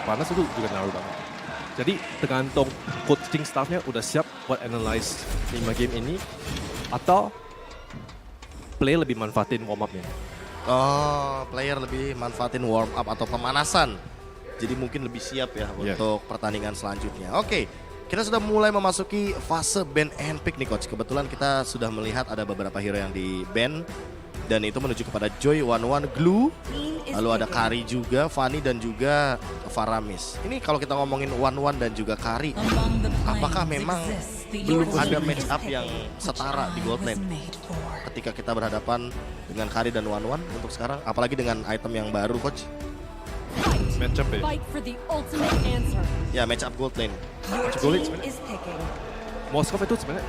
panas itu juga ngaruh banget. Jadi tergantung coaching staffnya udah siap buat analyze 5 game ini atau player lebih manfaatin warm up-nya. Oh, player lebih manfaatin warm up atau pemanasan. Jadi mungkin lebih siap ya untuk pertandingan selanjutnya. Oke, kita sudah mulai memasuki fase ban and pick nih coach. Kebetulan kita sudah melihat ada beberapa hero yang di ban. Dan itu menuju kepada Joy, One Glue, lalu ada Kari juga, Fanny dan juga Faramis. Ini kalau kita ngomongin One dan juga Kari, apakah memang belum ada match up yang setara di gold lane? Ketika kita berhadapan dengan Kari dan One untuk sekarang, apalagi dengan item yang baru coach? Match up ya? Ya match up gold lane. Gold lane sebenarnya Moskov itu sebenarnya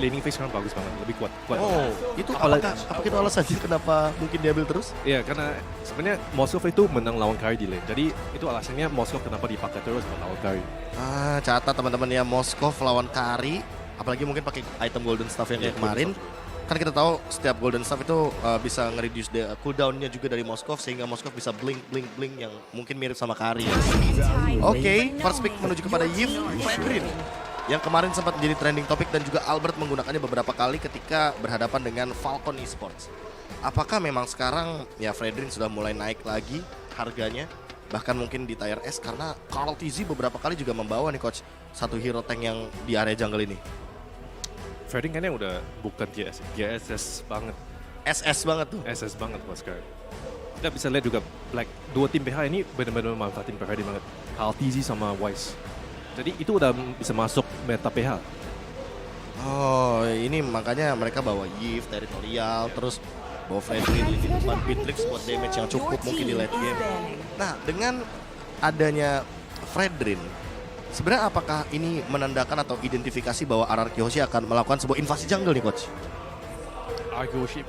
laning phase sekarang bagus banget, lebih kuat. Oh, itu apakah itu alasannya kenapa mungkin diambil terus? Iya, karena sebenarnya Moskov itu menang lawan Kari di lane. Jadi itu alasannya Moskov kenapa dipakai terus buat lawan Kari. Catat teman-teman ya, Moskov lawan Kari, apalagi mungkin pakai item Golden Staff yang kayak kemarin. Kan kita tahu setiap Golden Staff itu bisa nge-reduce cooldown-nya juga dari Moskov sehingga Moskov bisa blink yang mungkin mirip sama Kari ya. Oke, first pick menuju kepada Yves Fredrin yang kemarin sempat menjadi trending topik dan juga Albert menggunakannya beberapa kali ketika berhadapan dengan Falcon Esports. Apakah memang sekarang ya Fredrin sudah mulai naik lagi harganya? Bahkan mungkin di tier S karena Carl TZ beberapa kali juga membawa nih coach satu hero tank yang di area jungle ini. Fredrin kayaknya udah bukan GS, GSS banget. SS banget tuh. SS banget buat sekarang. Kita bisa lihat juga Black, dua tim PH ini benar-benar manfaatin Fredrin banget. Carl TZ sama Wise. Jadi itu udah bisa masuk meta PH. Oh, ini makanya mereka bawa Yves, Territorial, terus bawa Fredrin di depan Bitrix buat damage yang cukup mungkin di late game. Nah, dengan adanya Fredrin, sebenarnya apakah ini menandakan atau identifikasi bahwa RRQ Hoshi akan melakukan sebuah invasi jungle nih coach? RRQ Hoshi,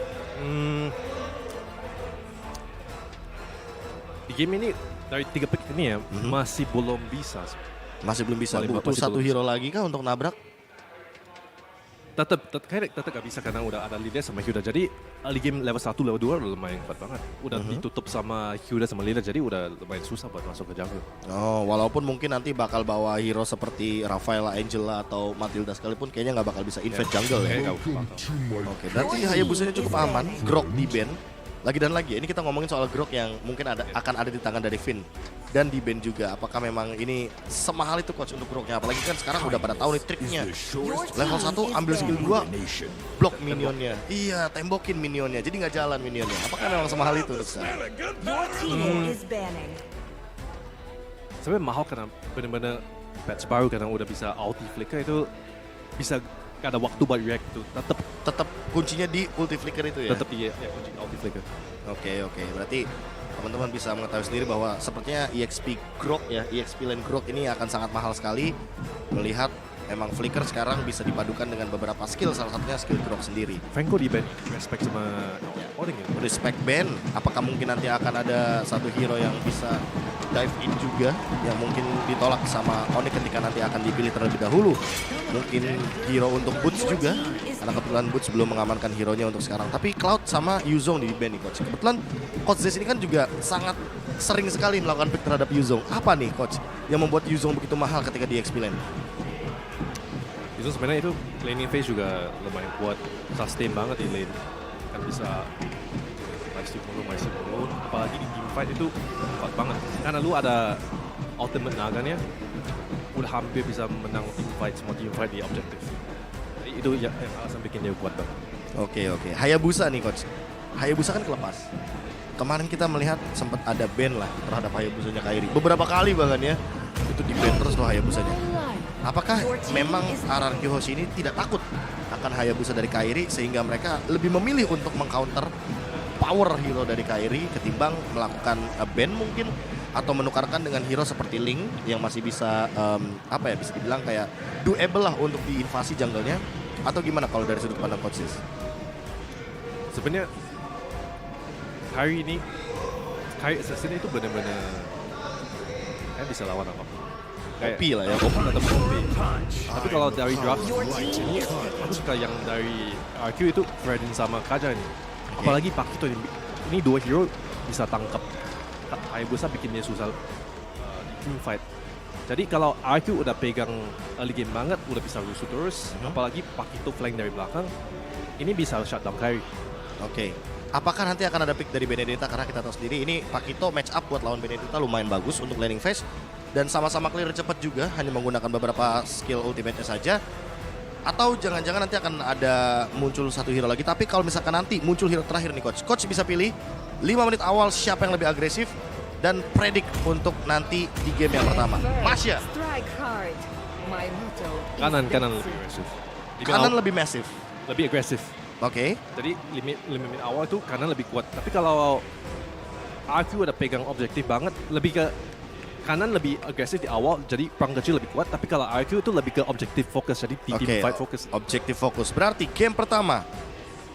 di game ini dari 3 pick ini ya masih belum bisa. Masih belum bisa, butuh satu hero lagi kah untuk nabrak? Tetap gak bisa karena udah ada Lilia sama Hyuda. Jadi di game level 1, level 2 udah lumayan kuat banget. Udah ditutup sama Hyuda sama Lilia, jadi udah lumayan susah buat masuk ke jungle. Oh, walaupun mungkin nanti bakal bawa hero seperti Rafaela, Angela atau Matilda sekalipun kayaknya nggak bakal bisa invade jungle ya. Oke, berarti Hayabusanya cukup aman. Grok di ban. Lagi dan lagi, ini kita ngomongin soal Grok yang mungkin akan ada di tangan dari Finn. Dan di ban juga, apakah memang ini semahal itu coach untuk Groknya? Apalagi kan sekarang udah pada tahu nih triknya. Level 1 ambil skill 2, blok minionnya. Iya, tembokin minionnya, jadi nggak jalan minionnya. Apakah memang semahal itu untuk sekarang? Sebenarnya mahal karena benar-benar patch baru karena udah bisa ulti flicker itu bisa gak ada waktu buat react itu. Tetap kuncinya di ulti flicker itu ya? Tetap iya, kunci ulti flicker. Oke, berarti teman-teman bisa mengetahui sendiri bahwa sepertinya EXP Grok ya, EXP Lane Grok ini akan sangat mahal sekali melihat emang Flicker sekarang bisa dipadukan dengan beberapa skill, salah satunya skill Grok sendiri. Franco di ban, respect sama Odin ya? Respect ban, apakah mungkin nanti akan ada satu hero yang bisa dive in juga, yang mungkin ditolak sama Onyx ketika nanti akan dipilih terlebih dahulu. Mungkin hero untuk Boots juga, karena kebetulan Boots belum mengamankan hero-nya untuk sekarang. Tapi Cloud sama Yuzong di ban nih coach. Kebetulan Coach Zes ini kan juga sangat sering sekali melakukan pick terhadap Yuzong. Apa nih coach yang membuat Yuzong begitu mahal ketika di XP lane? Itu sebenarnya itu laning phase juga lumayan kuat, sustain banget di lane. Kan bisa masih mulu, apalagi di teamfight itu kuat banget. Karena lu ada ultimate naganya, udah hampir bisa menang semua teamfight di objektif. Jadi itu yang alasan bikin dia kuat banget. Oke. Hayabusa nih coach. Hayabusa kan kelepas. Kemarin kita melihat sempat ada ban lah terhadap Hayabusanya Kairi. Beberapa kali bahkan ya. Itu di ban terus tuh Hayabusanya. Apakah memang RRQ Hoshi ini tidak takut akan Hayabusa dari Kairi sehingga mereka lebih memilih untuk mengcounter power hero dari Kairi ketimbang melakukan ban mungkin atau menukarkan dengan hero seperti Link yang masih bisa bisa dibilang kayak doable lah untuk diinvasi jungle-nya, atau gimana kalau dari sudut pandang coach Sis? Sebenarnya Kairi assassin itu benar-benar kayak bisa lawan apapun. OP lah ya. Open atau OP. Tapi kalau dari draft ini aku suka yang dari RQ itu Fredin sama Kaja ini. Apalagi Pakito ini dua hero bisa tangkap Hayabusa, bikin dia susah di team fight. Jadi kalau RQ udah pegang early game banget, udah bisa rusuh terus, apalagi Pakito flank dari belakang, ini bisa shutdown Kairi. Oke. Apakah nanti akan ada pick dari Benedetta, karena kita tahu sendiri ini Pakito match up buat lawan Benedetta lumayan bagus untuk laning phase. Dan sama-sama clear cepat juga, hanya menggunakan beberapa skill ultimate-nya saja. Atau jangan-jangan nanti akan ada muncul satu hero lagi. Tapi kalau misalkan nanti muncul hero terakhir nih Coach. Coach bisa pilih 5 menit awal siapa yang lebih agresif. Dan predik untuk nanti di game yang pertama. Masya. Kanan lebih agresif. Kanan lebih massive. Lebih agresif. Oke. Jadi limit awal itu kanan lebih kuat. Tapi kalau RQ udah pegang objektif banget, lebih ke kanan lebih agresif di awal, jadi perang kecil lebih kuat. Tapi kalau RQ itu lebih ke objektif fokus, jadi di team fight fokus. Objektif fokus. Berarti game pertama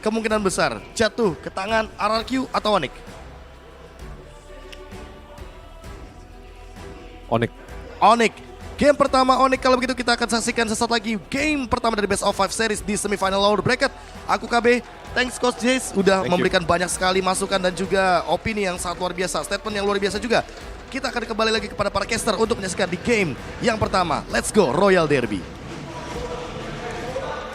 kemungkinan besar jatuh ke tangan RRQ atau Onyx. Onyx. Game pertama Onyx, kalau begitu kita akan saksikan sesaat lagi game pertama dari Best of 5 Series di semifinal lower bracket. Aku KB, thanks Coach Jace udah memberikan banyak sekali masukan dan juga opini yang sangat luar biasa, statement yang luar biasa juga. Kita akan kembali lagi kepada para caster untuk menyaksikan di game yang pertama. Let's go Royal Derby.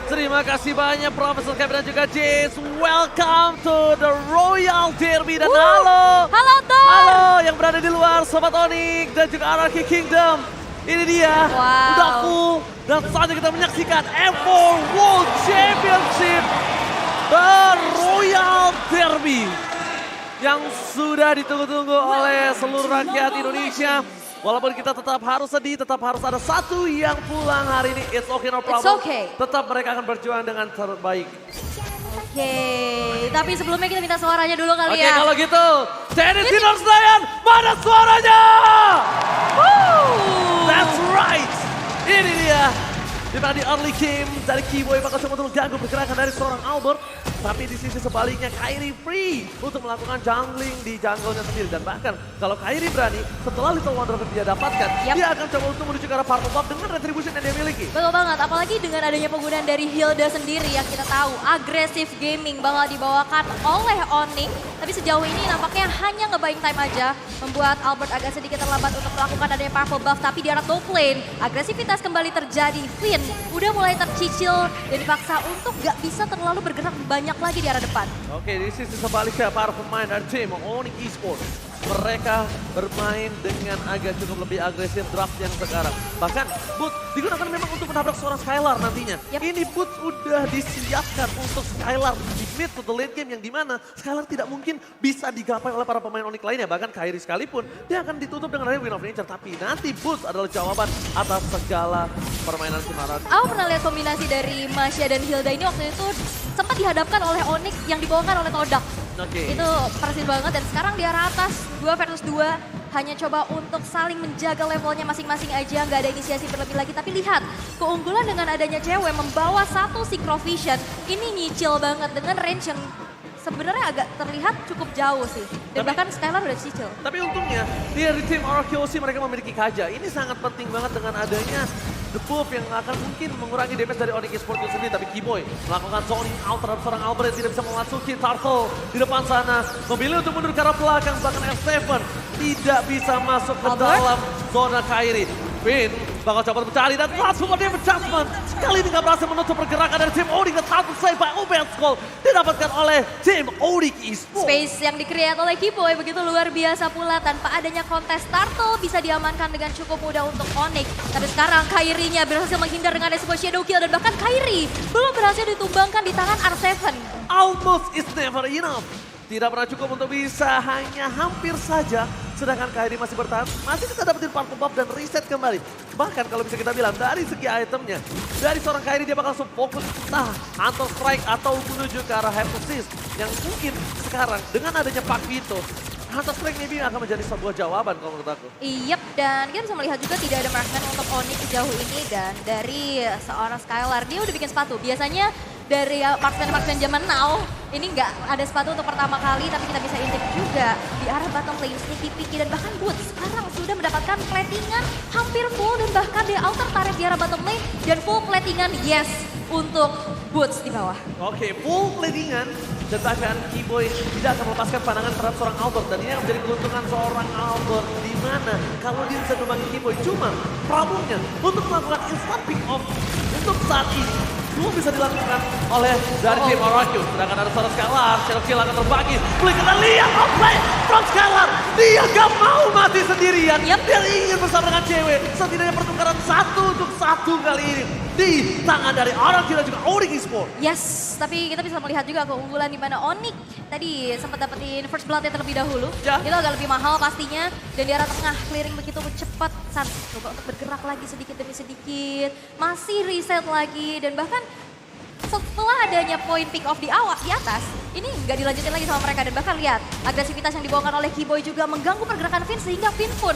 Terima kasih banyak Profesor Kevin dan juga Jace. Welcome to the Royal Derby. Dan halo yang berada di luar Sobat Onyx dan juga RRQ Kingdom. Ini dia, udah full. Dan saatnya kita menyaksikan F4 World Championship, The Royal Derby, yang sudah ditunggu-tunggu oleh seluruh rakyat Indonesia. Walaupun kita tetap harus sedih, tetap harus ada satu yang pulang hari ini. It's okay, no problem. It's okay. Tetap mereka akan berjuang dengan terbaik. Oke, tapi sebelumnya kita minta suaranya dulu kali ya. Oke, kalau gitu, Tennis Dinner Senayan, mana suaranya? That's right. Ini dia. Di mana di early game dari Keyboy bakal coba untuk ganggu pergerakan dari seorang Albert. Tapi di sisi sebaliknya Kairi free untuk melakukan jungling di jungle-nya sendiri. Dan bahkan kalau Kairi berani setelah Little Wonder yang dia dapatkan, dia akan coba untuk menuju ke arah Purple Buff dengan retribution yang dia miliki. Betul banget, apalagi dengan adanya penggunaan dari Hilda sendiri yang kita tahu agresif gaming bakal dibawakan oleh Onyx. Tapi sejauh ini nampaknya hanya nge-buying time aja, membuat Albert agak sedikit terlambat untuk melakukan adanya Purple Buff. Tapi di arah top lane, agresivitas kembali terjadi. Finn udah mulai tercicil dan dipaksa untuk gak bisa terlalu bergerak banyak lagi di arah depan. Oke, di sisi sebaliknya para pemain dari tim Onyx Esports, mereka bermain dengan agak cukup lebih agresif draft yang sekarang. Bahkan Boots digunakan memang untuk menabrak seorang Skylar nantinya. Ini Boots udah disiapkan untuk Skylar di mid to the late game, yang dimana Skylar tidak mungkin bisa digapai oleh para pemain Onyx lainnya. Bahkan Kairi sekalipun dia akan ditutup dengan adanya Wind of Nature. Tapi nanti Boots adalah jawaban atas segala permainan Cimaran. Aku pernah lihat kombinasi dari Masya dan Hilda ini waktu itu sempat dihadapkan oleh Onyx yang dibawakan oleh Todak. Itu persis banget, dan sekarang di arah atas 2 versus 2 hanya coba untuk saling menjaga levelnya masing-masing aja, nggak ada inisiasi berlebih lagi. Tapi lihat, keunggulan dengan adanya cewek membawa satu Synchrovision, ini nyicil banget dengan range yang sebenarnya agak terlihat cukup jauh sih. Dan bahkan Skylar udah cicil. Tapi untungnya dari tim RQC mereka memiliki Kaja. Ini sangat penting banget dengan adanya the buff yang akan mungkin mengurangi damage dari Onyx Esports itu sendiri. Tapi Keyboy melakukan zoning out terhadap seorang Albert yang tidak bisa memasuki Turtle di depan sana. Memilih untuk mundur ke arah belakang, bahkan F7 tidak bisa masuk ke dalam zona Kairi. Finn bakal coba mencari dan langsung ada adjustment. Kali ini gak berhasil menutup pergerakan dari tim Onyx, dan satu save by Ubens Gold didapatkan oleh tim Onyx Esports. Space yang di-create oleh Keyboy begitu luar biasa pula, tanpa adanya kontes Turtle bisa diamankan dengan cukup mudah untuk Onyx. Tapi sekarang Kairi-nya berhasil menghindar dengan ada sebuah shadow kill, dan bahkan Kairi belum berhasil ditumbangkan di tangan R7. Almost is never enough. Tidak pernah cukup untuk bisa, hanya hampir saja. Sedangkan Kairi masih bertahan, masih kita dapetin Purple Buff dan reset kembali. Bahkan kalau bisa kita bilang dari segi itemnya, dari seorang Kairi dia bakal langsung fokus entah Hunter Strike atau menuju ke arah Hypnosis. Yang mungkin sekarang dengan adanya Pakito, Hunter Strike maybe akan menjadi sebuah jawaban kalau menurut aku. Yep, dan kita bisa melihat juga tidak ada marksman untuk Onyx sejauh ini. Dan dari seorang Skylar, dia udah bikin sepatu. Biasanya dari marksman zaman now, ini nggak ada sepatu untuk pertama kali, tapi kita bisa intip juga di arah bottom lane, Sneaky Picky, dan bahkan Boots sekarang sudah mendapatkan platingan hampir full, dan bahkan di outer turret di arah bottom lane, dan full platingan yes untuk Boots di bawah. Oke, full platingan Dan bahkan Keyboy tidak akan melepaskan pandangan terhadap seorang Albert. Dan ini akan menjadi keuntungan seorang Albert. Di mana kalau dia bisa numbangi Keyboy. Cuma problemnya untuk melakukan instant pick off untuk saat ini belum bisa dilakukan oleh dari tim RRQ. Sedangkan ada seorang Skylar, Shadow Kill akan terbagi. Klik kita lihat outplay from Skylar. Dia gak mau mati sendirian. Dia ingin bersama dengan cewek. Setidaknya pertukaran 1 untuk 1 kali ini di tangan dari RRQ dan juga Onyx Esports. Yes, tapi kita bisa melihat juga keunggulan di mana Onyx tadi sempat dapetin first blood-nya terlebih dahulu. Ya. Itu agak lebih mahal pastinya. Dan di arah tengah clearing begitu cepat. San coba untuk bergerak lagi sedikit demi sedikit. Masih reset lagi dan bahkan setelah adanya point pick off di awal di atas, ini nggak dilanjutin lagi sama mereka. Dan bahkan lihat agresivitas yang dibawakan oleh Keyboy juga mengganggu pergerakan Finn sehingga Finn pun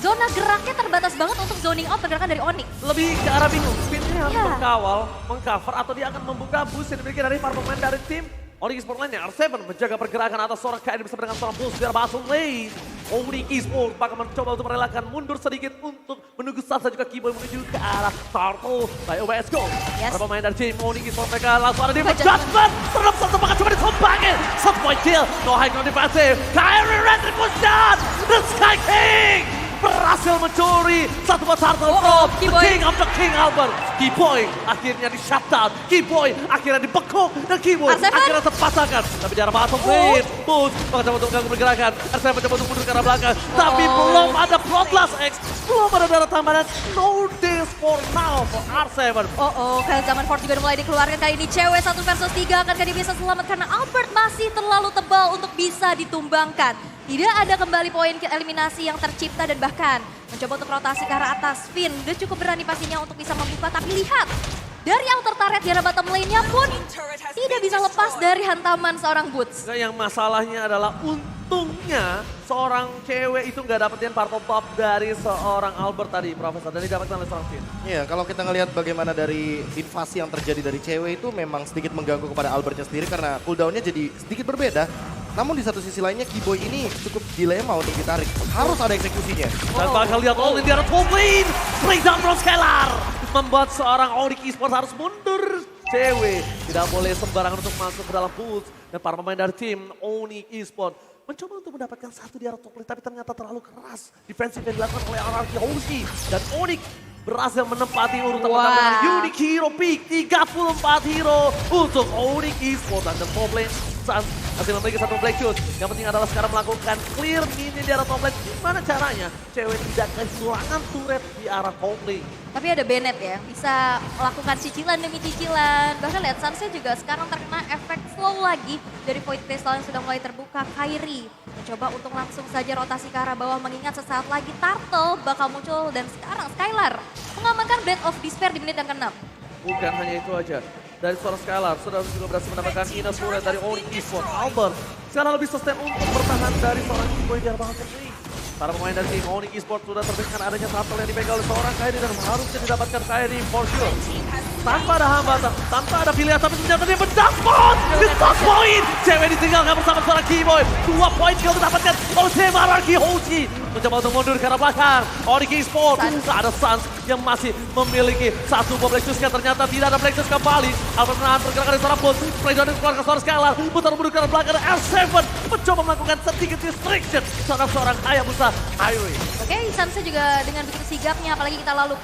zona geraknya terbatas banget untuk zoning out pergerakan dari Onyx. Lebih ke arah bingung, Finn ini harus mengkawal, mengcover atau dia akan membuka boost yang dimiliki dari para pemain dari tim Onyx Esports lainnya. R7 menjaga pergerakan atas seorang KD bersama dengan seorang boost biar masuk lane. Onyx Esports bakal mencoba untuk merelakan mundur sedikit untuk menunggu Sansa juga Keyboy menuju ke arah Turtle by OBS Go. Yes. Para pemain dari tim Onyx Esports mereka langsung ada di judgment. Terhadap Sansa bakal coba disumbangin. 1 point kill, no high ground defensive. Kyrie Redrick push down. The Sky King berhasil mencuri satu buat Turtle from the King of the King Albert. Keyboy akhirnya di shutdown. Keyboy akhirnya dibekuk dan Keyboy akhirnya terpatahkan. Tapi di arah bottom lane, Push mencoba untuk mengganggu pergerakan. R7 mencoba untuk mundur ke arah belakang. Tapi belum ada Bloodlust X, belum ada darah tambahan. No days for now for R7. Kayak zaman Ford juga udah mulai dikeluarkan kali ini. Cewek 1 versus 3 akan dia bisa selamat karena Albert masih terlalu tebal untuk bisa ditumbangkan. Tidak ada kembali poin eliminasi yang tercipta dan bahkan mencoba untuk rotasi ke arah atas. Finn udah cukup berani pastinya untuk bisa membuka, tapi lihat dari outer turret di arah bottom lane-nya pun tidak bisa lepas dari hantaman seorang Boots. Yang masalahnya adalah untungnya seorang cewek itu nggak dapetin purple buff dari seorang Albert tadi, Profesor. Dan didapatkan oleh seorang Finn. Iya, kalau kita ngelihat bagaimana dari invasi yang terjadi dari cewek itu memang sedikit mengganggu kepada Albertnya sendiri karena cooldown-nya jadi sedikit berbeda. Namun di satu sisi lainnya Keyboy ini cukup dilema untuk ditarik. Harus ada eksekusinya. Dan bakal lihat all in di arah top lane. Straight down from Skylar. Membuat seorang Onyx Esports harus mundur. Cewek tidak boleh sembarangan untuk masuk ke dalam booth. Dan para pemain dari tim Onyx Esports mencoba untuk mendapatkan satu di arah top lane. Tapi ternyata terlalu keras. Defensif yang dilakukan oleh RRQ Hoshi. Dan Onyx berhasil menempati urutan pertama dengan Unique Hero Peak. 34 hero untuk Onyx Esports. Dan the top lane hasil memiliki satu black shoot. Yang penting adalah sekarang melakukan clear mini di arah top lane. Gimana caranya cewek tidak kehilangan turret di arah top lane. Tapi ada Bennett ya, bisa melakukan cicilan demi cicilan. Bahkan lihat Sansa juga sekarang terkena efek slow lagi dari point crystal yang sudah mulai terbuka. Kyrie mencoba untuk langsung saja rotasi ke arah bawah mengingat sesaat lagi Turtle bakal muncul. Dan sekarang Skylar mengamankan Blade of Despair di menit yang ke-6. Bukan hanya itu aja. Dari seorang Skylar sudah juga berhasil mendapatkan Ina Suret dari Onyx Esports. Albert sekarang lebih sustain untuk bertahan dari seorang Keyboy di arah bawah. Para pemain dari tim Onyx Esports sudah terdengar adanya Turtle yang dipegang oleh seorang Kyrie dan harusnya didapatkan Kyrie for sure. Tanpa ada hambatan, tanpa ada pilihan, tapi ternyata dia mendapat di top point. Cewek ditinggalkan bersama seorang Keyboy. 2 poin kill didapatkan oleh tim RRQ Hoshi. Mencoba untuk mundur ke arah belakang. Onyx Esports, ada Suns yang masih memiliki satu buah Black Shoes. Ternyata tidak ada Black Shoes kembali. Albert menahan pergerakan dari seorang Boots. Playdown dikeluarkan seorang Skylar. Putar mundur ke arah belakang. R7 mencoba melakukan sedikit distraction seorang Hayabusa Kyrie. Oke, Sansa juga dengan begitu sigapnya, apalagi kita lalu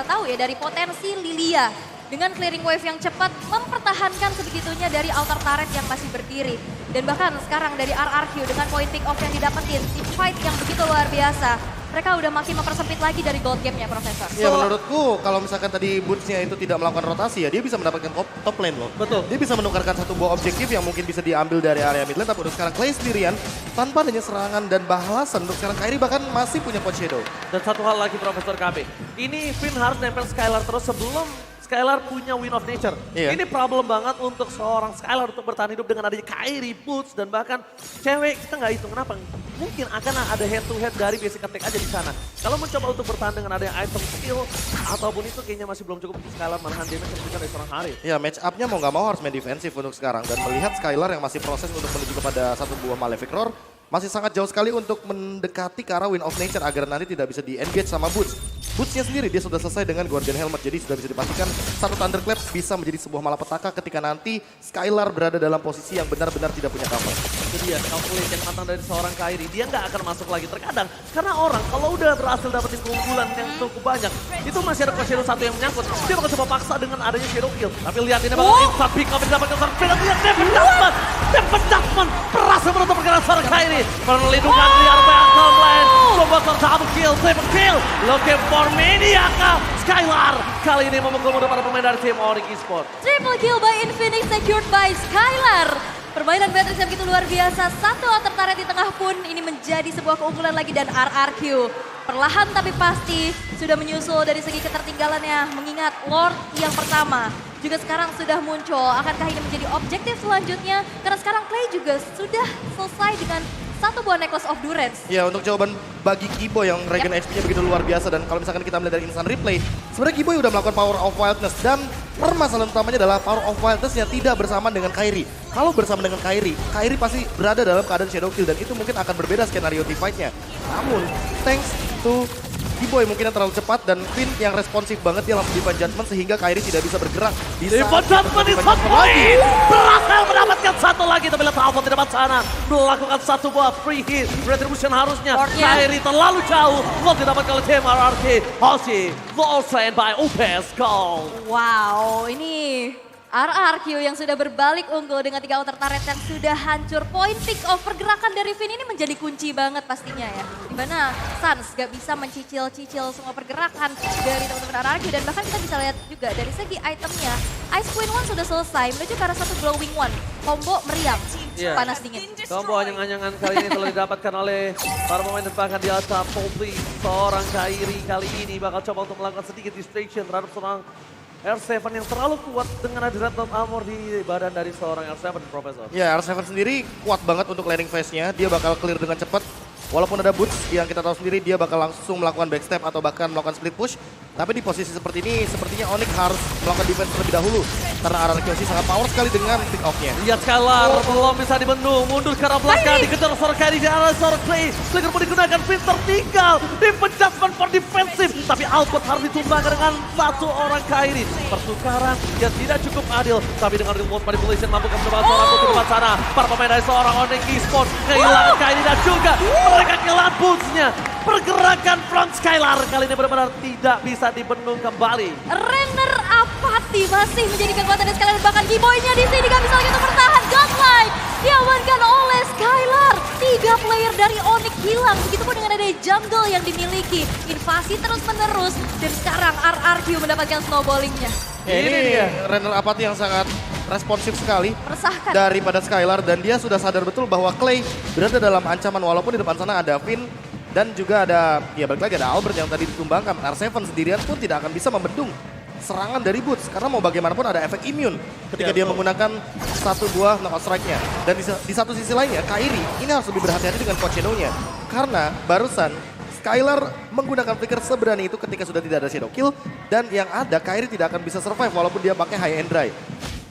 tahu ya dari potensi Lilia. Dengan clearing wave yang cepat, mempertahankan sebegitunya dari outer turret yang masih berdiri. Dan bahkan sekarang dari RRQ dengan point pick off yang didapetin, team fight yang begitu luar biasa. Mereka udah makin mempersempit lagi dari gold game-nya, Profesor. Ya menurutku kalau misalkan tadi Boots-nya itu tidak melakukan rotasi ya, dia bisa mendapatkan top lane loh. Betul. Dia bisa menukarkan satu buah objektif yang mungkin bisa diambil dari area mid lane, tapi untuk sekarang Clay sendirian, tanpa adanya serangan dan balasan, untuk sekarang Kyrie bahkan masih punya pot shadow. Dan satu hal lagi Profesor KB, ini Finn harus nempel Skylar terus sebelum Skylar punya Win of Nature. Iya. Ini problem banget untuk seorang Skylar untuk bertahan hidup dengan adanya Kyrie, Boots, dan bahkan cewek. Kita nggak hitung kenapa. Mungkin akan ada head to head dari basic attack aja di sana. Kalau mencoba untuk bertahan dengan adanya item skill ataupun itu kayaknya masih belum cukup untuk Skylar menahan damage yang diberikan dari seorang Harith. Ya match up-nya mau nggak mau harus main defensif untuk sekarang. Dan melihat Skylar yang masih proses untuk menuju kepada satu buah Malefic Roar, masih sangat jauh sekali untuk mendekati ke arah Win of Nature agar nanti tidak bisa di-engage sama Boots. Boots-nya sendiri dia sudah selesai dengan Guardian Helmet. Jadi sudah bisa dipastikan satu Thunderclap bisa menjadi sebuah malapetaka ketika nanti Skylar berada dalam posisi yang benar-benar tidak punya cover. Itu dia calculate yang matang dari seorang Kairi. Dia nggak akan masuk lagi terkadang. Karena orang kalau udah berhasil dapetin keunggulan yang cukup banyak, itu masih ada Coach Shadow satu yang menyangkut. Dia bakal coba paksa dengan adanya Shadow Kill. Tapi lihat ini bakal instant pick up yang didapatkan seorang Kairi. Lihat Devin Dustman berhasil menutup pergerakan seorang Kairi. Perlindungan di area Battle Lane. Coba double kill, triple kill. Looking for Maniaka. Skylar kali ini memukul mundur para pemain dari tim Onyx Esports. Triple kill by Infinix secured by Skylar. Permainan Matrix yang begitu luar biasa. Satu outer turret di tengah pun ini menjadi sebuah keunggulan lagi dan RRQ. Perlahan tapi pasti sudah menyusul dari segi ketertinggalannya. Mengingat Lord yang pertama juga sekarang sudah muncul. Akankah ini menjadi objektif selanjutnya? Karena sekarang Clay juga sudah selesai dengan satu buah Necklace of Durance. Ya, untuk jawaban bagi Kiboy yang regen HP-nya begitu luar biasa. Dan kalau misalkan kita melihat dari instant replay, sebenarnya Kiboy udah melakukan Power of Wildness. Dan permasalahan utamanya adalah Power of Wildness yang tidak bersamaan dengan Kairi. Kalau bersama dengan Kairi, Kairi pasti berada dalam keadaan Shadow Kill. Dan itu mungkin akan berbeda skenario teamfight-nya. Namun, thanks to Kiboy mungkin yang terlalu cepat dan Finn yang responsif banget, dia langsung Divine Judgment sehingga Kairi tidak bisa bergerak. Divine Judgment di top lane. Berhasil mendapatkan satu lagi tapi lihat Alpha tidak sana. Melakukan satu buah free hit. Retribution harusnya. Kairi terlalu jauh. Mau didapatkan oleh tim RRQ. Hoshi, well slain by UPS Gold. Wow, ini RRQ yang sudah berbalik unggul dengan 3 outer turret yang sudah hancur. Point pick off pergerakan dari Finn ini menjadi kunci banget pastinya ya. Dimana Sans gak bisa mencicil-cicil semua pergerakan dari teman-teman RRQ. Dan bahkan kita bisa lihat juga dari segi itemnya. Ice Queen One sudah selesai menuju ke arah satu Glowing One. Combo meriam, panas dingin. Combo anyang-anyangan kali ini telah didapatkan oleh para pemain dan bahkan di atas Poppy. Seorang Kairi kali ini bakal coba untuk melakukan sedikit distraction terhadap seorang R7 yang terlalu kuat dengan ada Dreadnought Armor di badan dari seorang R7, Profesor. Ya, R7 sendiri kuat banget untuk landing phase-nya. Dia bakal clear dengan cepat. Walaupun ada boots yang kita tahu sendiri, dia bakal langsung melakukan backstep atau bahkan melakukan split push. Tapi di posisi seperti ini, sepertinya Onyx harus melakukan defense terlebih dahulu. Karena RRQ sangat power sekali dengan pick off-nya. Lihat Skylar, belum bisa dibendung. Mundur ke arah belakang, dikejar seorang Kairi di arah seorang Clay. Flicker pun digunakan, Finn tertinggal. Defense Judgment for defensive. Tapi output harus ditumbangkan dengan satu orang Kairi. Pertukaran yang tidak cukup adil. Tapi dengan remote manipulation mampu mencoba seorang putri di sana. Para pemain dari seorang Onyx Esports kehilangan Kairi dan juga mereka kehilangan boots-nya. Pergerakan from Skylar kali ini benar-benar tidak bisa dibendung kembali. Renner apati masih menjadi kekuatan dari Skylar. Bahkan Kiboy-nya di sini gak bisa lagi untuk bertahan. Godlike diamankan oleh Skylar. 3 player dari Onyx hilang. Begitupun dengan ada jungle yang dimiliki. Invasi terus-menerus. Dan sekarang RRQ mendapatkan snowballingnya. Ya, ini dia Renner apati yang sangat responsif sekali Meresahkan daripada Skylar. Dan dia sudah sadar betul bahwa Clay berada dalam ancaman. Walaupun di depan sana ada Finn. Dan juga ada, ya balik lagi ada Albert yang tadi ditumbangkan. R7 sendirian pun tidak akan bisa membendung serangan dari Boots. Karena mau bagaimanapun ada efek immune ketika dia menggunakan satu buah knockout strike-nya. Dan di satu sisi lainnya, Kairi ini harus lebih berhati-hati dengan Coach Shadow-nya. Karena barusan Skylar menggunakan flicker seberani itu ketika sudah tidak ada Shadow Kill. Dan yang ada, Kairi tidak akan bisa survive walaupun dia pakai high and dry.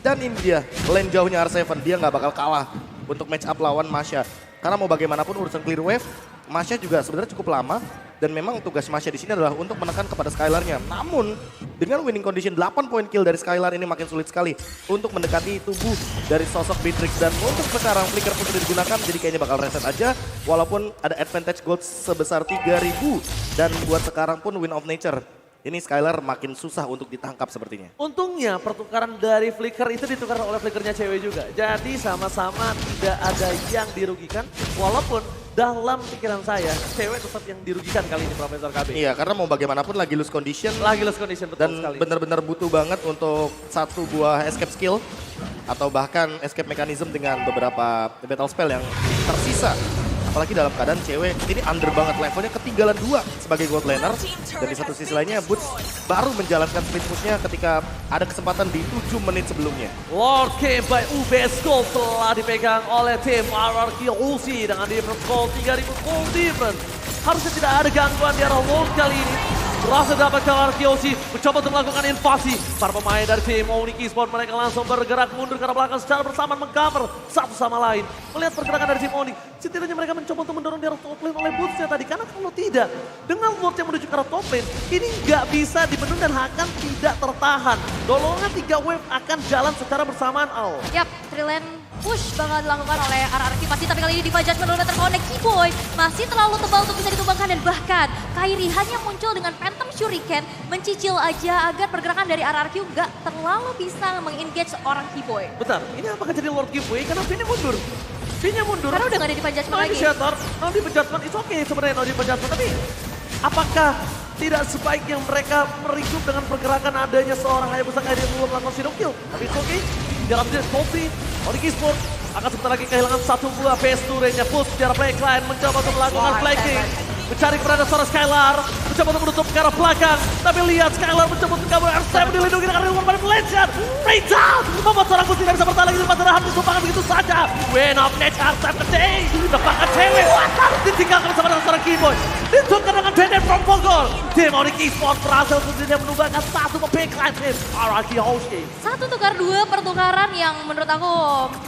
Dan ini dia, lane jauhnya R7, dia nggak bakal kalah untuk match up lawan Masha. Karena mau bagaimanapun urusan clear wave, Masha juga sebenarnya cukup lama. Dan memang tugas Masha di sini adalah untuk menekan kepada Skylar-nya. Namun, dengan winning condition 8 point kill dari Skylar ini makin sulit sekali untuk mendekati tubuh dari sosok Beatrix. Dan untuk sekarang flicker pun sudah digunakan, jadi kayaknya bakal reset aja. Walaupun ada advantage gold sebesar 3.000. Dan buat sekarang pun win of nature. Ini Skylar makin susah untuk ditangkap sepertinya. Untungnya pertukaran dari Flicker itu ditukar oleh Flickernya cewek juga. Jadi sama-sama tidak ada yang dirugikan. Walaupun dalam pikiran saya, cewek tetap yang dirugikan kali ini Profesor KB. Iya, karena mau bagaimanapun lagi lose condition. Lagi lose condition, betul dan sekali. Dan benar-benar butuh banget untuk satu buah escape skill. Atau bahkan escape mechanism dengan beberapa battle spell yang tersisa. Apalagi dalam keadaan cewek ini under banget levelnya, ketinggalan 2 sebagai gold laner. Dan di satu sisi lainnya Boots baru menjalankan split push-nya ketika ada kesempatan di 7 menit sebelumnya. Lord Game by UBS Gold telah dipegang oleh tim RRQ Ulsi dengan difference gold 3000 gold difference. Harusnya tidak ada gangguan di arah Lord kali ini. berhasil dapatkan Arkeoshi, mencoba untuk melakukan invasi. Para pemain dari tim Onyx Esports mereka langsung bergerak mundur ke arah belakang secara bersamaan mengcover satu sama lain. Melihat pergerakan dari tim Onyx, setidaknya mereka mencoba untuk mendorong di arah top lane oleh Boots-nya tadi. Karena kalau tidak, dengan Lord yang menuju ke arah top lane, ini nggak bisa dibendung dan akan tidak tertahan. Dolongan 3 wave akan jalan secara bersamaan, Al. Yap, Trilane push bakal dilakukan oleh RRQ masih, tapi kali ini Diva Judgment udah terkonek. Keyboy masih terlalu tebal untuk bisa ditumbangkan dan bahkan Kairi hanya muncul dengan Phantom Shuriken mencicil aja agar pergerakan dari RRQ nggak terlalu bisa meng-engage orang Keyboy. Bentar, ini apakah jadi Lord Giveaway? Karena Vini mundur. Vini mundur. Karena udah gak ada Diva Judgment lagi. Shatter, no Diva Judgment, it's okay sebenarnya no Diva Judgment. Tapi apakah tidak sebaiknya mereka merikup dengan pergerakan adanya seorang Hayabusa Kairi yang belum melakukan Shadow Kill? Tapi it's okay. Dalam jenis Coffee, Onyx Esports akan sebentar lagi kehilangan satu buah PS2 range-nya. Put secara backline mencoba untuk melakukan flanking. Mencari keberadaan seorang Skylar, mencoba untuk menutup ke arah belakang. Tapi lihat Skylar mencoba untuk kabur, R7 dilindungi dengan reward pada Legend. Breakdown, membuat seorang Put tidak bisa bertahan lagi di depan Terahan, disumpahkan begitu saja. Win of Nature, R7 today, dapatkan cewek, ditinggalkan bersama dengan seorang Keyboy. Ditukar dengan Denden from Bogor. Tim Onyx Esports berhasil sendiri menumbangkan satu backline tim RRQ Hoshi. 1 tukar 2 pertukaran yang menurut aku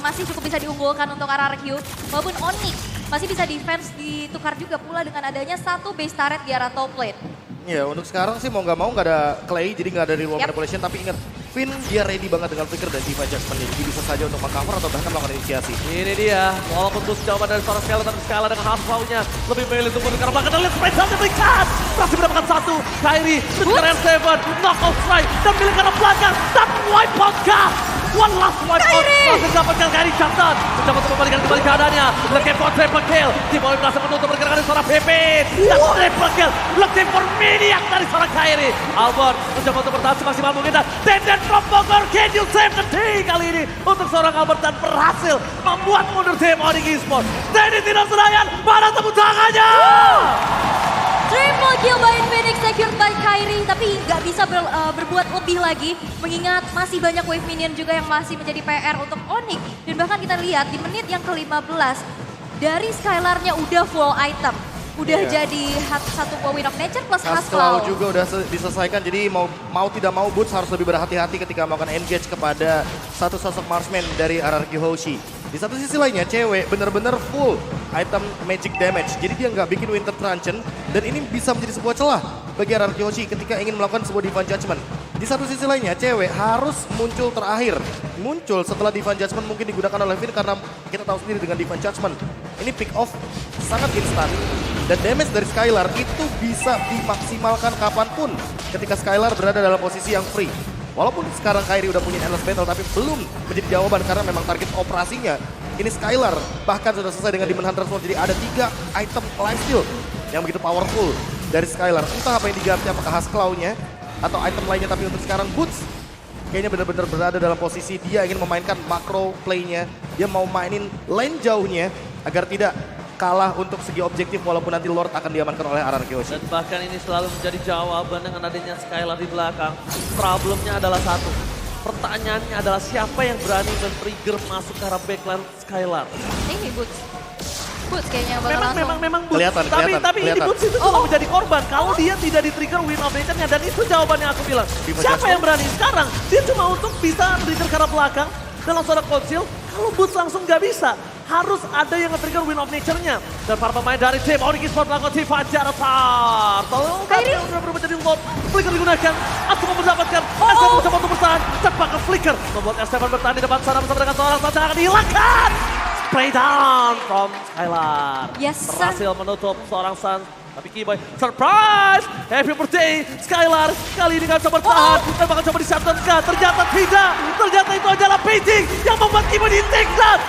masih cukup bisa diunggulkan untuk RRQ. Walaupun Onyx masih bisa defense ditukar juga pula dengan adanya satu base turret di arah top lane. Ya untuk sekarang sih mau nggak mau nggak ada Clay, jadi nggak ada reward manipulation. Tapi ingat, Finn dia ready banget dengan Flicker dan Diva Judgment. Jadi bisa saja untuk meng-cover atau bahkan melakukan inisiasi. Ini dia, walaupun terus jawaban dari seorang Skylar, tapi Skylar dengan half flow-nya lebih memilih untuk mundur ke arah belakang. Dan lihat sprite down diberikan. Berhasil mendapatkan satu. Kairi mengejar R7, knockout strike dan milik ke arah belakang. Dan wipe out kah? One last wipe out. Berhasil dapatkan Kairi Captain. Mencoba untuk membalikan kembali keadaannya. Looking for triple kill. Tim Onyx berhasil menutup pergerakan dari seorang PP. Dan triple kill. Looking for maniac dari seorang Kairi. Albert mencoba untuk bertahan semaksimal mungkin. Dan Denden from Bogor, can you save the day kali ini untuk seorang Albert dan berhasil membuat mundur tim Onyx Esports. Denny tidak senayan, mana tepuk tangannya? Triple kill by Infinix secured by Kairi, tapi nggak bisa berbuat lebih lagi mengingat masih banyak wave minion juga yang masih menjadi PR untuk Onyx. Dan bahkan kita lihat di menit yang ke-15 dari Skylar-nya udah full item. Udah jadi satu buah Win of Nature plus Haskell juga udah diselesaikan, jadi mau tidak mau Boots harus lebih berhati-hati ketika melakukan engage kepada satu sosok marksman dari RRQ Hoshi. Di satu sisi lainnya cewek benar-benar full item magic damage, jadi dia nggak bikin Winter Truncheon dan ini bisa menjadi sebuah celah bagi RRQ Hoshi ketika ingin melakukan sebuah Divine Judgment. Di satu sisi lainnya cewek harus muncul terakhir, muncul setelah Divine Judgment mungkin digunakan oleh Finn karena kita tahu sendiri dengan Divine Judgment ini pick off sangat instan. Dan damage dari Skylar itu bisa dimaksimalkan kapanpun ketika Skylar berada dalam posisi yang free. Walaupun sekarang Kairi udah punya endless battle tapi belum menjadi jawaban karena memang target operasinya ini Skylar. Bahkan sudah selesai dengan Demon Hunter Sword, jadi ada 3 item lifesteal yang begitu powerful dari Skylar. Entah apa yang diganti, apakah Haskell-nya atau item lainnya, tapi untuk sekarang Boots kayaknya benar-benar berada dalam posisi dia ingin memainkan macro play-nya. Dia mau mainin lane jauhnya agar tidak kalah untuk segi objektif walaupun nanti Lord akan diamankan oleh RRQ Hoshi. Dan bahkan ini selalu menjadi jawaban dengan adanya Skylar di belakang. Problemnya adalah satu. Pertanyaannya adalah siapa yang berani men-trigger masuk ke arah backline Skylar. Ini Boots. Boots kayaknya bakal langsung. Memang Boots. Kelihatan. Tapi ini Boots itu cuma menjadi korban. Kalau dia tidak di-trigger Win of Nature-nya, dan itu jawaban yang aku bilang. Siapa yang berani sekarang? Dia cuma untuk bisa trigger ke arah belakang dalam suara konsil. Kalau Boots langsung nggak bisa. Harus ada yang nge-trigger Win of Nature-nya. Dan para pemain dari tim Onyx Esports melakukan Divajar Atar. Tolong udah berubah jadi Lord. Flicker digunakan. Aku mau mendapatkan. S7 mencoba untuk bertahan. Cepat ke Flicker. Membuat S7 bertahan di depan sana bersama dengan seorang saja akan dihilangkan. Spray down from Skylar. Yes, berhasil menutup seorang Sun. Tapi Keyboy, surprise! Happy birthday, Skylar. Kali ini gak bisa bertahan. Dan bakal coba di-shutdown kah? Ternyata tidak. Ternyata itu adalah baiting yang membuat Keyboy di-take down.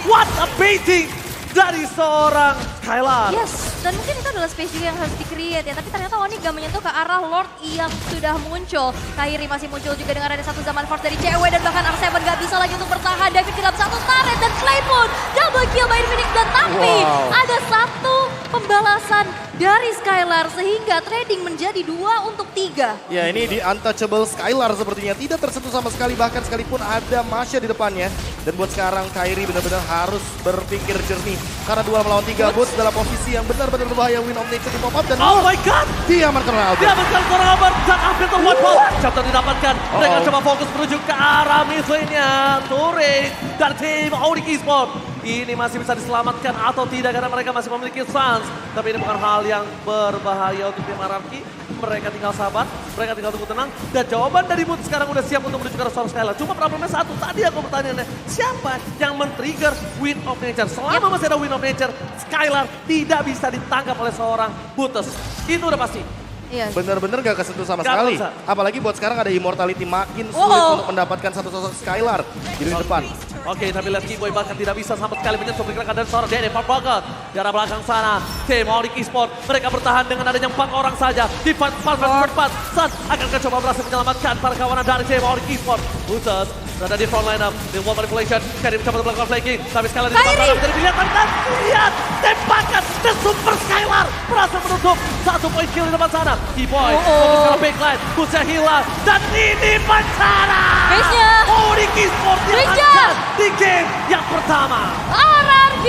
What a baiting dari seorang Skylar. Yes, dan mungkin itu adalah space juga yang harus di-create ya. Tapi ternyata Onyx gak menyentuh ke arah Lord yang sudah muncul. Kairi masih muncul juga dengan ada satu zaman force dari cewek. Dan bahkan R7 gak bisa lagi untuk bertahan. David ke dalam satu turret dan Clay pun double kill by Infinix. Dan tapi ada satu pembalasan dari Skylar sehingga trading menjadi 2-3. Ya ini di untouchable Skylar sepertinya tidak tersentuh sama sekali, bahkan sekalipun ada Masya di depannya. Dan buat sekarang Kairi benar-benar harus berpikir jernih karena 2 melawan 3 Boots dalam posisi yang benar-benar berbahaya. Win of Nature di pop up dan Oh my god! diamankan oleh Albert. Diamankan oleh Albert dan hampir terbuat ball. Chapter didapatkan. Mereka coba fokus menuju ke arah mid lane-nya. Turret dari tim Onyx Esports. Ini masih bisa diselamatkan atau tidak karena mereka masih memiliki Sans. Tapi ini bukan hal yang berbahaya untuk tim Ararki. Mereka tinggal sabar, mereka tinggal tunggu tenang. Dan jawaban dari Boots sekarang udah siap untuk menuju ke arah seorang Skylar. Cuma problemnya satu, tadi aku pertanyaannya, siapa yang men-trigger Win of Nature? Selama masih ada Win of Nature, Skylar tidak bisa ditangkap oleh seorang Boots. Itu udah pasti. Iya. Benar-benar gak kesentuh sama Gak sekali. bisa. Apalagi buat sekarang ada Immortality makin sulit untuk mendapatkan satu sosok Skylar di depan. Oke, tapi lihat Keyboy bahkan tidak bisa sama sekali menyentuh pergerakan dari seorang Dede Farbagat. Di arah belakang sana, tim Onyx Esports, mereka bertahan dengan adanya 4 orang saja. Di 4 versus 4, Sun akan coba berhasil menyelamatkan para kawanan dari tim Onyx Esports. Buses berada di front line up, di wall manipulation, Kairi mencoba melakukan flanking. Tapi Skylar di depan sana menjadi pilihan, tapi lihat, tembakan dan Super Skylar berhasil menutup 1 poin kill di depan sana. Keyboy, fokus ke backline, Busnya hilang, dan ini bencana! Base-nya. Onyx Esports yang Base-nya. angkat di game yang pertama. RRQ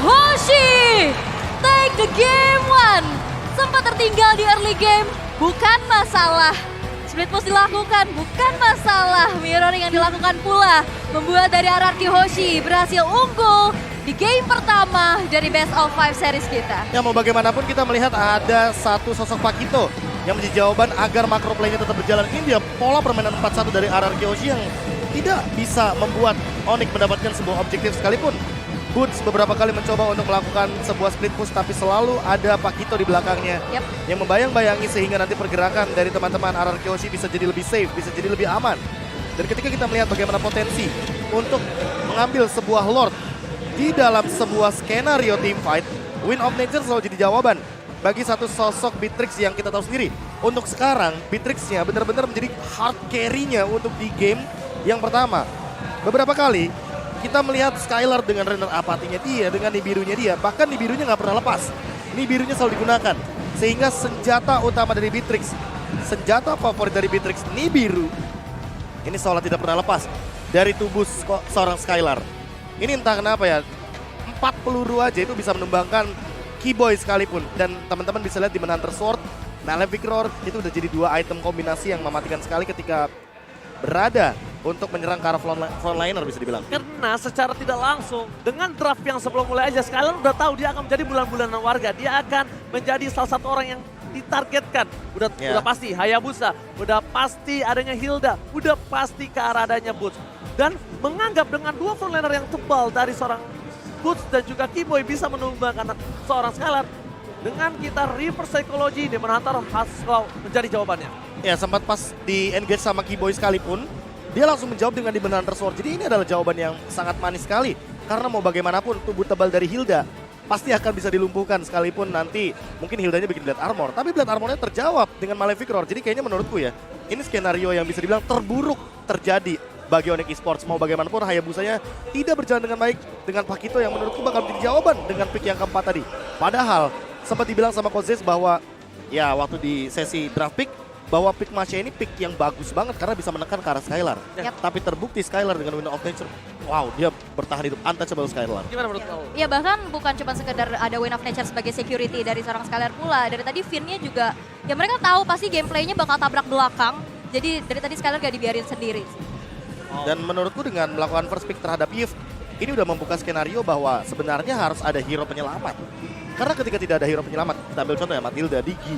Hoshi take the game 1. Sempat tertinggal di early game, bukan masalah. Split push dilakukan, bukan masalah. Mirroring yang dilakukan pula membuat dari RRQ Hoshi berhasil unggul di game pertama dari Best of 5 series kita. Ya mau bagaimanapun kita melihat ada satu sosok Pakito yang menjadi jawaban agar makro play-nya tetap berjalan. Ini dia pola permainan 4-1 dari RRQ Hoshi yang tidak bisa membuat Onyx mendapatkan sebuah objektif sekalipun. Boots beberapa kali mencoba untuk melakukan sebuah split push tapi selalu ada Pakito di belakangnya yang membayang-bayangi sehingga nanti pergerakan dari teman-teman RRQ Hoshi bisa jadi lebih safe, bisa jadi lebih aman. Dan ketika kita melihat bagaimana potensi untuk mengambil sebuah Lord di dalam sebuah skenario team fight, Win of Nature selalu jadi jawaban bagi satu sosok Beatrix yang kita tahu sendiri. Untuk sekarang, Beatrix-nya benar-benar menjadi hard carry-nya untuk di game yang pertama. Beberapa kali kita melihat Skylar dengan Renner apatinya dia, dengan Nibirunya dia, bahkan Nibirunya nggak pernah lepas. Nibirunya selalu digunakan, sehingga senjata utama dari Beatrix, senjata favorit dari Beatrix, Nibiru, ini seolah tidak pernah lepas dari tubuh seorang Skylar. Ini entah kenapa ya, 4 peluru aja itu bisa menumbangkan Keyboy sekalipun. Dan teman-teman bisa lihat di Manhunter Sword, Malefic Roar itu udah jadi 2 item kombinasi yang mematikan sekali ketika berada untuk menyerang ke arah frontliner bisa dibilang. Karena secara tidak langsung, dengan draft yang sebelum mulai aja, Skylar udah tahu dia akan menjadi bulan-bulanan warga. Dia akan menjadi salah satu orang yang ditargetkan. Udah pasti Hayabusa, udah pasti adanya Hilda, udah pasti ke arah adanya Boots. Dan menganggap dengan 2 frontliner yang tebal dari seorang Boots dan juga Keyboy bisa menumbangkan seorang Skylar. Dengan kita reverse psychology, Demon Hunter Haskell menjadi jawabannya. Ya sempat pas di engage sama Keyboy sekalipun, dia langsung menjawab dengan Demon Hunter Sword. Jadi ini adalah jawaban yang sangat manis sekali. Karena mau bagaimanapun tubuh tebal dari Hilda pasti akan bisa dilumpuhkan sekalipun nanti mungkin Hildanya bikin Blade Armor. Tapi Blade Armornya terjawab dengan Malefic Roar. Jadi kayaknya menurutku ya, ini skenario yang bisa dibilang terburuk terjadi bagi Onyx Esports. Mau bagaimanapun Hayabusanya tidak berjalan dengan baik dengan Pakito yang menurutku bakal menjadi jawaban dengan pick yang keempat tadi. Padahal sempat dibilang sama Kozes bahwa ya waktu di sesi draft pick bahwa pick Masya ini pick yang bagus banget karena bisa menekan ke arah Skylar. Tapi terbukti Skylar dengan Win of Nature, wow dia bertahan hidup, untouchable Skylar. Gimana menurut kamu? Ya bahkan bukan cuma sekedar ada Win of Nature sebagai security dari seorang Skylar pula. Dari tadi Finn-nya juga, ya mereka tahu pasti gameplaynya bakal tabrak belakang. Jadi dari tadi Skylar gak dibiarin sendiri sih. Dan menurutku dengan melakukan first pick terhadap Yves, ini udah membuka skenario bahwa sebenarnya harus ada hero penyelamat. Karena ketika tidak ada hero penyelamat, kita ambil contoh ya Matilda, Digi.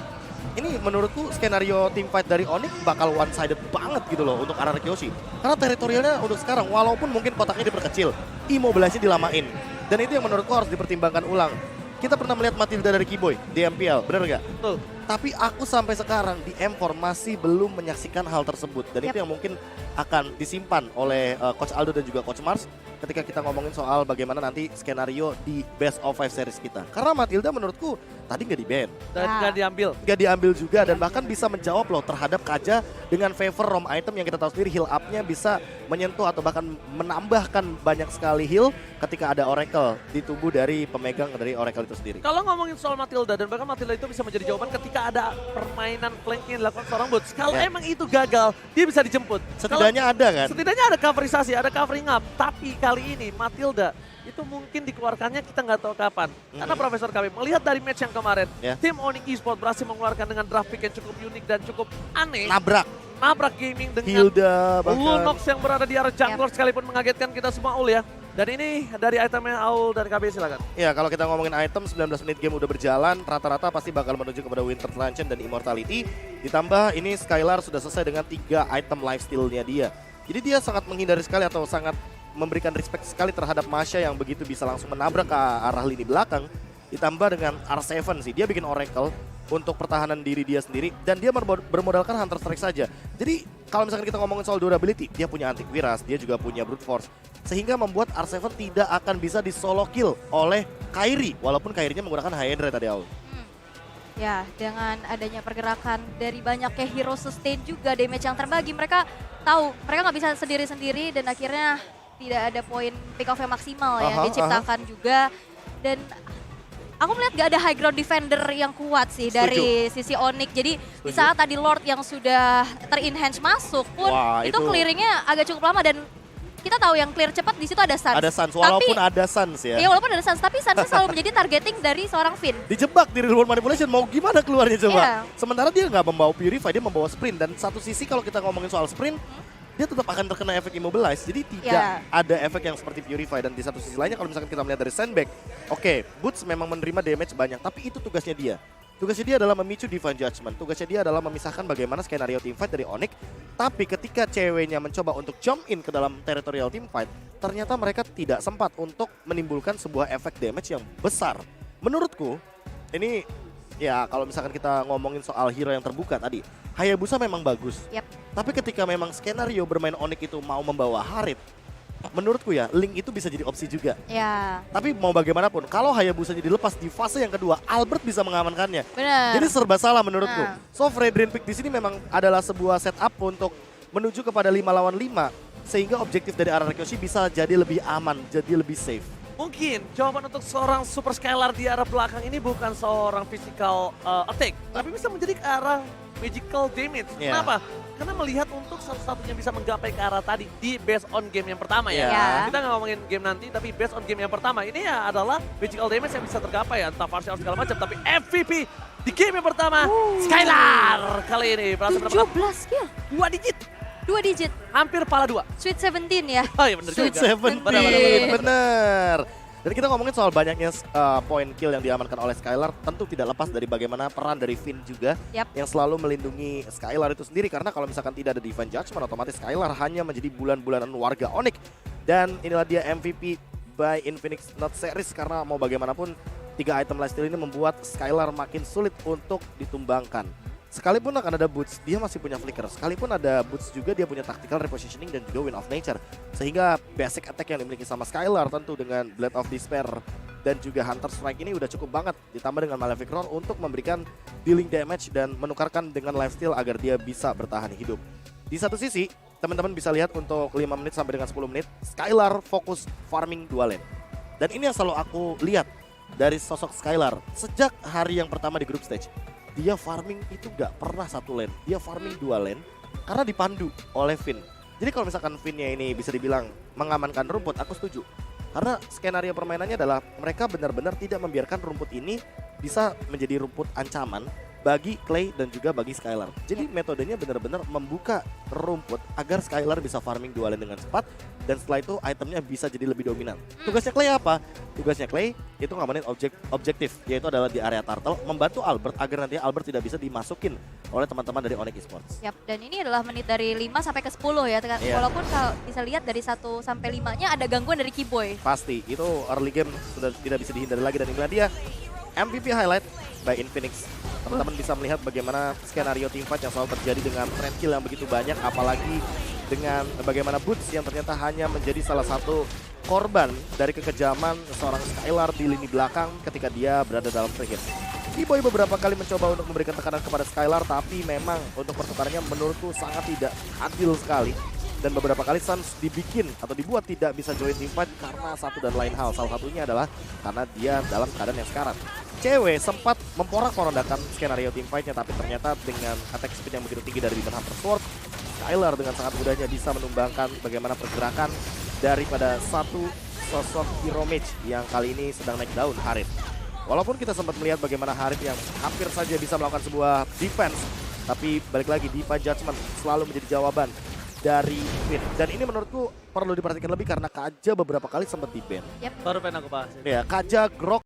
Ini menurutku skenario team fight dari Onyx bakal one-sided banget gitu loh untuk RRQ Hoshi. Karena teritorialnya untuk sekarang, walaupun mungkin kotaknya diperkecil, immobilize-nya dilamain. Dan itu yang menurutku harus dipertimbangkan ulang. Kita pernah melihat Matilda dari Keyboy di MPL, bener nggak? Betul. Tapi aku sampai sekarang di M4 masih belum menyaksikan hal tersebut. Dan itu yang mungkin akan disimpan oleh Coach Aldo dan juga Coach Mars ketika kita ngomongin soal bagaimana nanti skenario di Best of 5 series kita. Karena Matilda menurutku tadi nggak di-ban. Dan nggak diambil. Nggak diambil juga dan bahkan bisa menjawab loh terhadap Kaja dengan favor ROM item yang kita tahu sendiri heal up-nya bisa menyentuh atau bahkan menambahkan banyak sekali heal ketika ada Oracle di tubuh dari pemegang dari Oracle itu sendiri. Kalau ngomongin soal Matilda dan bahkan Matilda itu bisa menjadi jawaban ketika ada permainan flanking yang dilakukan seorang Boots. Kalau emang itu gagal, dia bisa dijemput. Setidaknya ada kan? Setidaknya ada coverisasi, ada covering up. Tapi kali ini Matilda itu mungkin dikeluarkannya kita nggak tahu kapan. Karena Profesor kami melihat dari match yang kemarin, tim Onyx Esports berhasil mengeluarkan dengan draft pick yang cukup unik dan cukup aneh. Nabrak Gaming dengan Hilda bahkan. Lunox yang berada di arah jungler sekalipun mengagetkan kita semua Ul ya. Dan ini dari itemnya Aul dan KB silakan. Ya kalau kita ngomongin item 19 menit game udah berjalan, rata-rata pasti bakal menuju kepada Winter Luncheon dan Immortality. Ditambah ini Skylar sudah selesai dengan 3 item lifesteal-nya dia. Jadi dia sangat menghindari sekali atau sangat memberikan respect sekali terhadap Masha yang begitu bisa langsung menabrak ke arah lini belakang. Ditambah dengan R7 sih, dia bikin Oracle untuk pertahanan diri dia sendiri dan dia bermodalkan Hunter Strike saja. Jadi kalau misalkan kita ngomongin soal durability, dia punya antivirus, dia juga punya brute force. Sehingga membuat R7 tidak akan bisa di solo kill oleh Kairi walaupun Kairinya menggunakan Hydra tadi awal. Ya, dengan adanya pergerakan dari banyaknya hero sustain juga damage yang terbagi, mereka tahu mereka nggak bisa sendiri-sendiri dan akhirnya tidak ada poin pick off yang maksimal yang diciptakan juga. Dan aku melihat gak ada high ground defender yang kuat sih dari sisi Onyx. Jadi di saat tadi Lord yang sudah ter-enhance masuk pun itu clearingnya agak cukup lama dan kita tahu yang clear cepat di situ ada Sans. Ada Sans, walaupun ada Sans ya. Iya walaupun ada Sans, tapi Sans selalu menjadi targeting dari seorang Finn. Dijebak di real world manipulation, mau gimana keluarnya coba? Sementara dia nggak membawa Purify, dia membawa Sprint. Dan satu sisi kalau kita ngomongin soal Sprint, dia tetap akan terkena efek Immobilize. Jadi tidak ada efek yang seperti Purify. Dan di satu sisi lainnya kalau misalkan kita melihat dari Sandbag, oke, Boots memang menerima damage banyak, tapi itu tugasnya dia. Tugasnya dia adalah memicu Divine Judgment. Tugasnya dia adalah memisahkan bagaimana skenario teamfight dari Onyx. Tapi ketika ceweknya mencoba untuk jump in ke dalam territorial teamfight, ternyata mereka tidak sempat untuk menimbulkan sebuah efek damage yang besar. Menurutku, ini ya kalau misalkan kita ngomongin soal hero yang terbuka tadi, Hayabusa memang bagus. Tapi ketika memang skenario bermain Onyx itu mau membawa Harit, menurutku ya, Link itu bisa jadi opsi juga. Tapi mau bagaimanapun, kalau Hayabusa dilepas di fase yang kedua, Albert bisa mengamankannya. Jadi serba salah menurutku. So Fredrin pick di sini memang adalah sebuah setup untuk menuju kepada 5 lawan 5. Sehingga objektif dari arah Kyoshi bisa jadi lebih aman, jadi lebih safe. Mungkin jawaban untuk seorang Super Skylar di arah belakang ini bukan seorang physical attack, tapi bisa menjadi ke arah magical damage. Kenapa? Karena melihat untuk satu-satunya bisa menggapai ke arah tadi di based on game yang pertama ya. Kita nggak ngomongin game nanti, tapi based on game yang pertama ini ya adalah magical damage yang bisa tergapai ya, entah partial segala macam. Tapi MVP di game yang pertama, Skylar kali ini berhasil mendapatkan 17 kill. 2 digit. 2 digit. Hampir pala 2. Sweet 17 ya. Oh iya bener Sweet juga. 17, bener. Dan kita ngomongin soal banyaknya poin kill yang diamankan oleh Skylar, tentu tidak lepas dari bagaimana peran dari Finn juga yang selalu melindungi Skylar itu sendiri. Karena kalau misalkan tidak ada Divine Judgment, otomatis Skylar hanya menjadi bulan-bulanan warga Onyx. Dan inilah dia MVP by Infinix Not Series, karena mau bagaimanapun 3 item lifesteal ini membuat Skylar makin sulit untuk ditumbangkan. Sekalipun akan ada Boots, dia masih punya Flicker. Sekalipun ada Boots juga, dia punya Tactical Repositioning dan juga Wind of Nature. Sehingga basic attack yang dimiliki sama Skylar tentu dengan Blade of Despair dan juga Hunter Strike ini udah cukup banget. Ditambah dengan Malefic Roar untuk memberikan dealing damage dan menukarkan dengan lifesteal agar dia bisa bertahan hidup. Di satu sisi, teman-teman bisa lihat untuk 5 menit sampai dengan 10 menit, Skylar fokus farming 2 lane. Dan ini yang selalu aku lihat dari sosok Skylar sejak hari yang pertama di group stage. Dia farming itu gak pernah 1 lane, dia farming 2 lane karena dipandu oleh Finn. Jadi kalau misalkan Finn-nya ini bisa dibilang mengamankan rumput, aku setuju. Karena skenario permainannya adalah mereka benar-benar tidak membiarkan rumput ini bisa menjadi rumput ancaman bagi Clay dan juga bagi Skylar. Jadi metodenya benar-benar membuka rumput agar Skylar bisa farming 2 lane dengan cepat dan setelah itu itemnya bisa jadi lebih dominan. Tugasnya Clay apa? Tugasnya Clay itu ngamanin objektif, yaitu adalah di area turtle, membantu Albert agar nanti Albert tidak bisa dimasukin oleh teman-teman dari Onyx Esports. Dan ini adalah menit dari 5 sampai ke 10 ya. Walaupun kalau bisa lihat dari 1 sampai 5-nya ada gangguan dari Keyboy. Pasti, itu early game sudah tidak bisa dihindari lagi dan inilah dia MVP highlight by Infinix. Teman-teman bisa melihat bagaimana skenario teamfight yang selalu terjadi dengan trend kill yang begitu banyak, apalagi dengan bagaimana Boots yang ternyata hanya menjadi salah satu korban dari kekejaman seorang Skylar di lini belakang ketika dia berada dalam free hit. B-Boy beberapa kali mencoba untuk memberikan tekanan kepada Skylar, tapi memang untuk pertukarannya menurutku sangat tidak adil sekali. Dan beberapa kali Suns dibikin atau dibuat tidak bisa join teamfight karena satu dan lain hal. Salah satunya adalah karena dia dalam keadaan yang sekarat. Cewek sempat memporak-porandakan skenario teamfightnya, tapi ternyata dengan attack speed yang begitu tinggi dari Demon Hunter Sword, Skylar dengan sangat mudahnya bisa menumbangkan bagaimana pergerakan daripada satu sosok hero mage yang kali ini sedang naik daun, Harith. Walaupun kita sempat melihat bagaimana Harith yang hampir saja bisa melakukan sebuah defense, tapi balik lagi Diva Judgment selalu menjadi jawaban dari Finn. Dan ini menurutku perlu diperhatikan lebih karena Kaja beberapa kali sempat di-ban. Baru pengen aku bahas. Ya, Kaja, Grok,